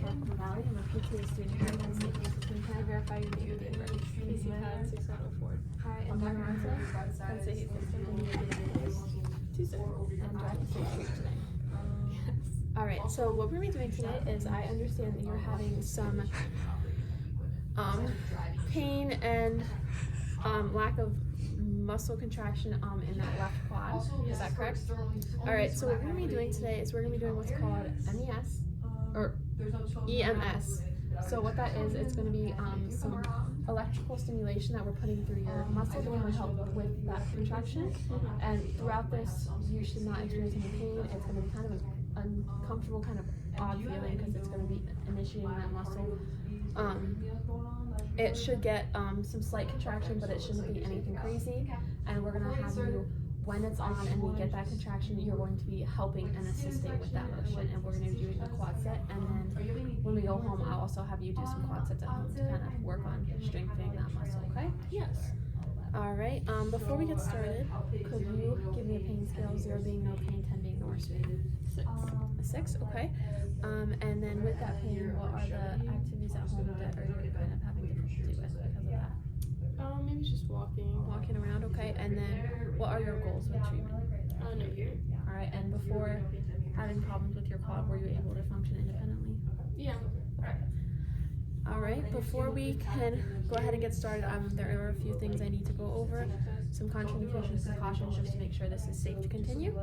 Silicon Valley. I'm a PTA student here at Penn State. Can I verify your name and date of birth? Casey had 604. Hi, and Dr. Martha? Penn State Houston. And your date of birth? Tuesday. And do I have to say treat today? Yes. Alright, so what we're going to be doing today is I understand that you're having some pain and lack of muscle contraction in that left quad. Is that correct? Alright, so what we're going to be doing today is we're going to be doing what's called MES or EMS. So what that is, it's going to be some electrical stimulation that we're putting through your muscles to help with that contraction. And throughout this, you should not experience any pain. It's going to be kind of an uncomfortable, kind of odd feeling because it's going to be initiating that muscle. It should get some slight contraction, but it shouldn't be anything crazy. And we're going to have you, when it's on and we get that contraction, you're going to be helping and assisting with that motion. And we're going to be doing a quad set. And then when we go home, I'll also have you do some quad sets at home to kind of work on strengthening that muscle, okay? Yes. All right, before we get started, could you give me a pain scale, 0 being no pain, 10 being the worst pain? 6. A 6, okay. And then with that pain, what are the activities at home that are you kind of having difficulty with because of that? Maybe just walking. Walking around, okay. And then what are your goals with treatment? No pain. All right, and before having problems with your quad, were you able to function independently? Yeah. Okay. All right, before we can go ahead and get started, there are a few things I need to go over. Some contraindications, precautions, just to make sure this is safe to continue.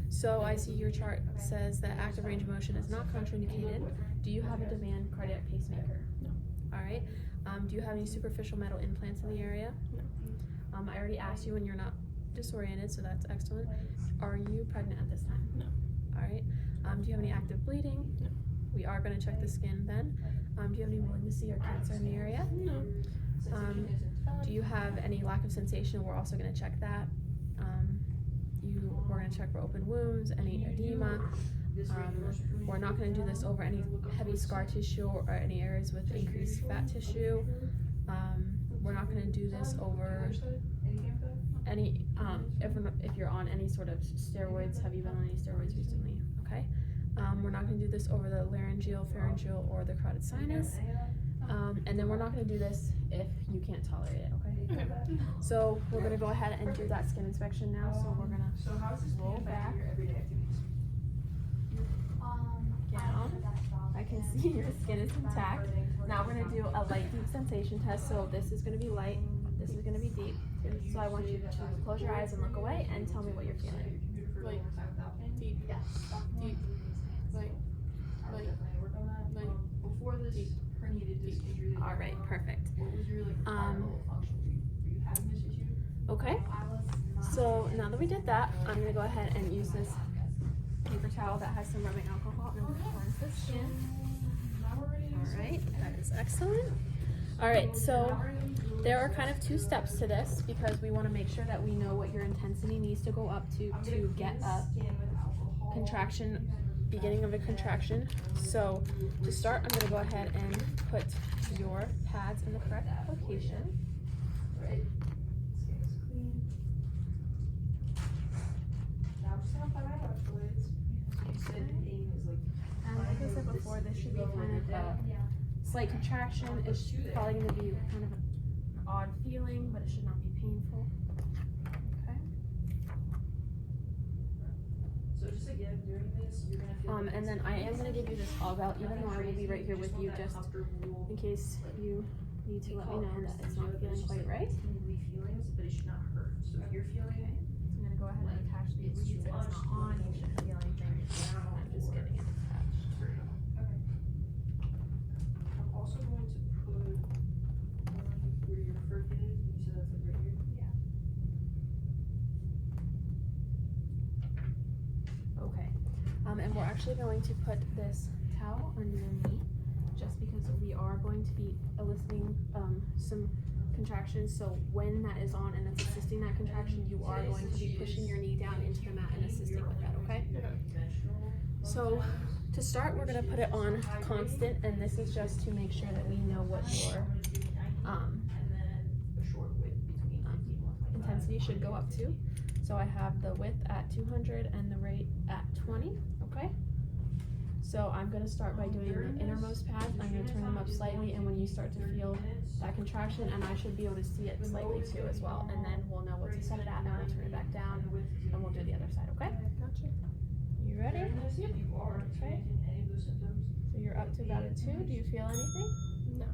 So I see your chart says that active range of motion is not contraindicated. Do you have a demand cardiac pacemaker? No. All right. Do you have any superficial metal implants in the area? No. I already asked you when you're not disoriented, so that's excellent. Are you pregnant at this time? No. All right. Do you have any active bleeding? No. We are going to check the skin then. Do you have any malignancy or cancer in the area? No. Do you have any lack of sensation? We're also going to check that. We're going to check for open wounds, any edema. We're not going to do this over any heavy scar tissue or any areas with increased fat tissue. We're not going to do this over any, if you're on any sort of steroids. Have you been on any steroids recently? Okay. We're not going to do this over the laryngeal, pharyngeal, or the carotid sinus. And then we're not going to do this if you can't tolerate it, okay? So we're going to go ahead and do that skin inspection now. So we're going to roll back down. I can see your skin is intact. Now we're going to do a light deep sensation test. So this is going to be light, this is going to be deep. So I want you to close your eyes and look away and tell me what you're feeling. Light. Deep. Deep. Light. Light. Light. Before this herniated disc injury. All right, perfect. What was your normal function? Were you having this issue? Okay. So now that we did that, I'm gonna go ahead and use this paper towel that has some rubbing alcohol and cleanse the skin. All right, that is excellent. All right, so there are kind of 2 steps to this because we want to make sure that we know what your intensity needs to go up to get a contraction, beginning of a contraction. So to start, I'm going to go ahead and put your pads in the correct location. And like I said before, this should be kind of a slight contraction. It's probably going to be kind of an odd feeling, but it should not be painful. Okay. So just again, during this, you're gonna feel And then I am going to give you this all out, even though I will be right here with you, just in case you need to let me know that it's not feeling quite right. tingly feelings, but it should not hurt. So if you're feeling So I'm going to go ahead and attach these leads. If it's not on, you shouldn't feel anything. I'm just getting it attached. I'm also going to put where your foot is. You said that's like right here. Yeah. Okay. And we're actually going to put this towel under your knee, just because we are going to be eliciting some contractions. So when that is on and it's assisting that contraction, you are going to be pushing your knee down into the mat and assisting with that, okay? So to start, we're going to put it on constant, and this is just to make sure that we know what your intensity should go up to. So I have the width at 200 and the rate at 20, okay? So I'm gonna start by doing the innermost pads. I'm gonna turn them up slightly, and when you start to feel that contraction, and I should be able to see it slightly too as well, and then we'll know what to set it at, and we'll turn it back down, and we'll do the other side, okay? Gotcha. You ready? If you are experiencing any of those symptoms, So you're up to about a 2. Do you feel anything? No.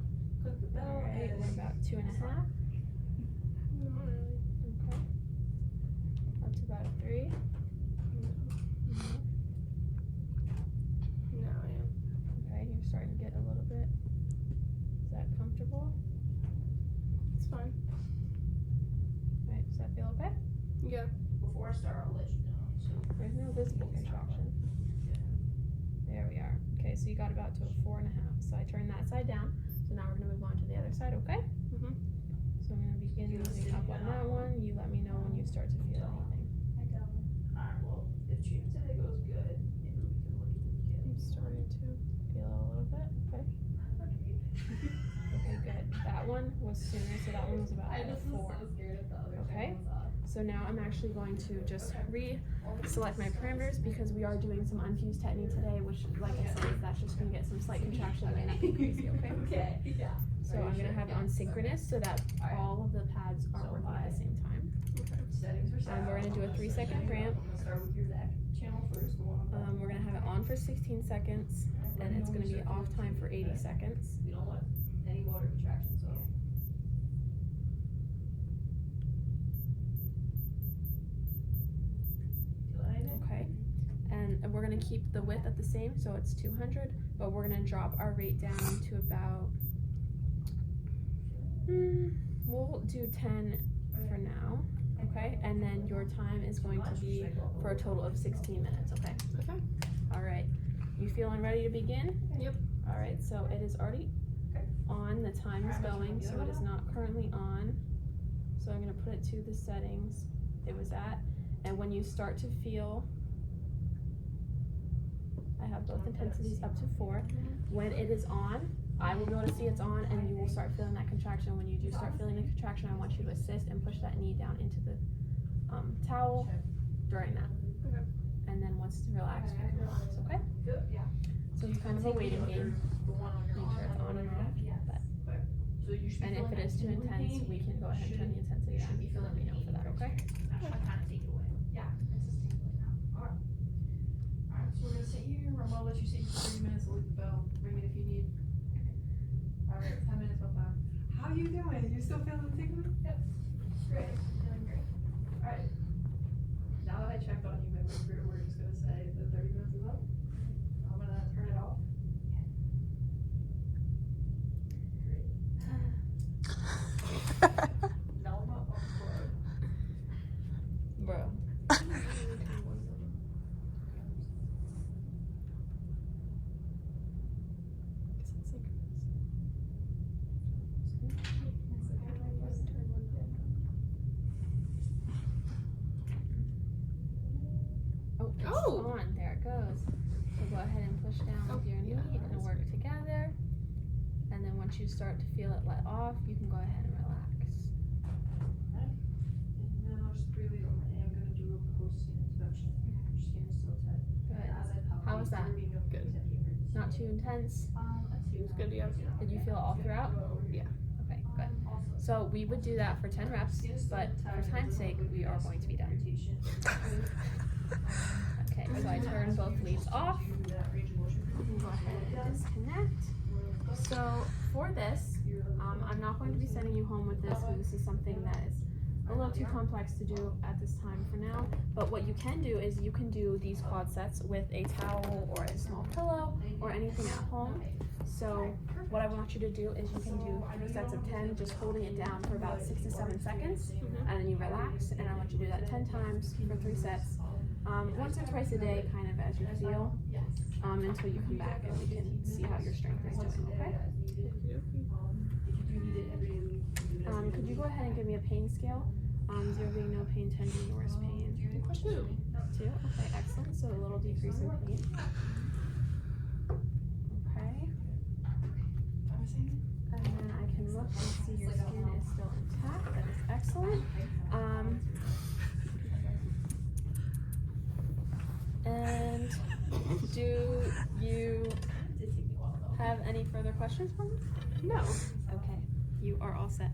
click the bell. Alright, we're about 2.5. Not really. Okay. Up to about a 3. No, I am. Okay, you're starting to get a little bit. Is that comfortable? It's fine. Alright, does that feel okay? Yeah. Before I start, I'll let you know. So, There's no visible contraction. There we are. Okay, so you got about to a 4.5. So I turn that side down. So now we're gonna move on to the other side, okay? Mhm. So I'm gonna begin moving up on that one. You let me know when you start to feel anything. alright, well, if treatment today goes good, maybe we can look at the I'm starting to. Feel it a little bit, okay? Okay, good. That one was sooner, so that one was about a 4. Okay. So now I'm actually going to just select my parameters because we are doing some unfused tetany today, which, like I said, that's just gonna get some slight contraction and nothing crazy, okay? Okay, yeah. So I'm gonna have it on synchronous so that all of the pads are working at the same time. Settings are set. We're gonna do a 3-second ramp. I'm gonna start with your neck channel first, the one on top. We're gonna have it on for 16 seconds, and it's gonna be off time for 80 seconds. We don't want any motor contraction, so. Feel anything? Okay, and we're gonna keep the width at the same, so it's 200, but we're gonna drop our rate down to about, we'll do 10 for now, okay? And then your time is going to be for a total of 16 minutes, okay? Okay. All right, you feeling ready to begin? Yep. All right, so it is already on, the time is going, so it is not currently on. So I'm gonna put it to the settings it was at, and when you start to feel, I have both intensities up to 4. When it is on, I will be able to see it's on, and you will start feeling that contraction. When you do start feeling the contraction, I want you to assist and push that knee down into the towel during that. Okay. And then once it's relaxed, you can relax, okay? Good, yeah. So it's kind of a waiting game. The one on your Make sure it's on and off. But, So you should be and if feeling it is that too tingling intense, pain. we can go ahead and turn the intensity down. You can let me know for that, okay? Actually, I kinda take it away. Yeah, it's just tingling now. Alright. Alright, so we're gonna sit here, I'm gonna let you sit for 30 minutes, I'll leave the bell, ring it if you need. Alright, 10 minutes went by. How you doing? You still feeling the tingling? Yep. Great, feeling great. Alright. Now that I checked on you, my recruiter, we're just gonna say the 30 minutes is up. I'm gonna turn it off. Now I'm up. Bro. Oh, it's on. There it goes. So go ahead and push down with your knee and work together. And then once you start to feel it let off, you can go ahead and relax. And now just breathe it over. I am gonna do a post-skin inspection. Your skin is still tight. Good. As I tell How you, was that? there will be no Good. contact. Not too intense. It was good, yeah. Did you feel it all throughout? Yeah. Okay, good. So we would do that for 10 reps, but for time's sake, we are going to be done. Okay, so I turn both leaves off. You can go ahead and disconnect. So for this, I'm not going to be sending you home with this because this is something that is a little too complex to do at this time for now. But what you can do is you can do these quad sets with a towel or a small pillow or anything at home. So what I want you to do is you can do 3 sets of 10, just holding it down for about 6 to 7 seconds, and then you relax. And I want you to do that 10 times for 3 sets, once or twice a day, kind of as you feel, until you come back and we can see how your strength is doing. Okay? Could you go ahead and give me a pain scale? 0 being no pain, 10 being the worst pain. 2. 2. Okay, excellent. So a little decrease in pain. Okay. And then I can look and see your skin is still intact. That is excellent. And do you have any further questions for me? No. Okay, you are all set.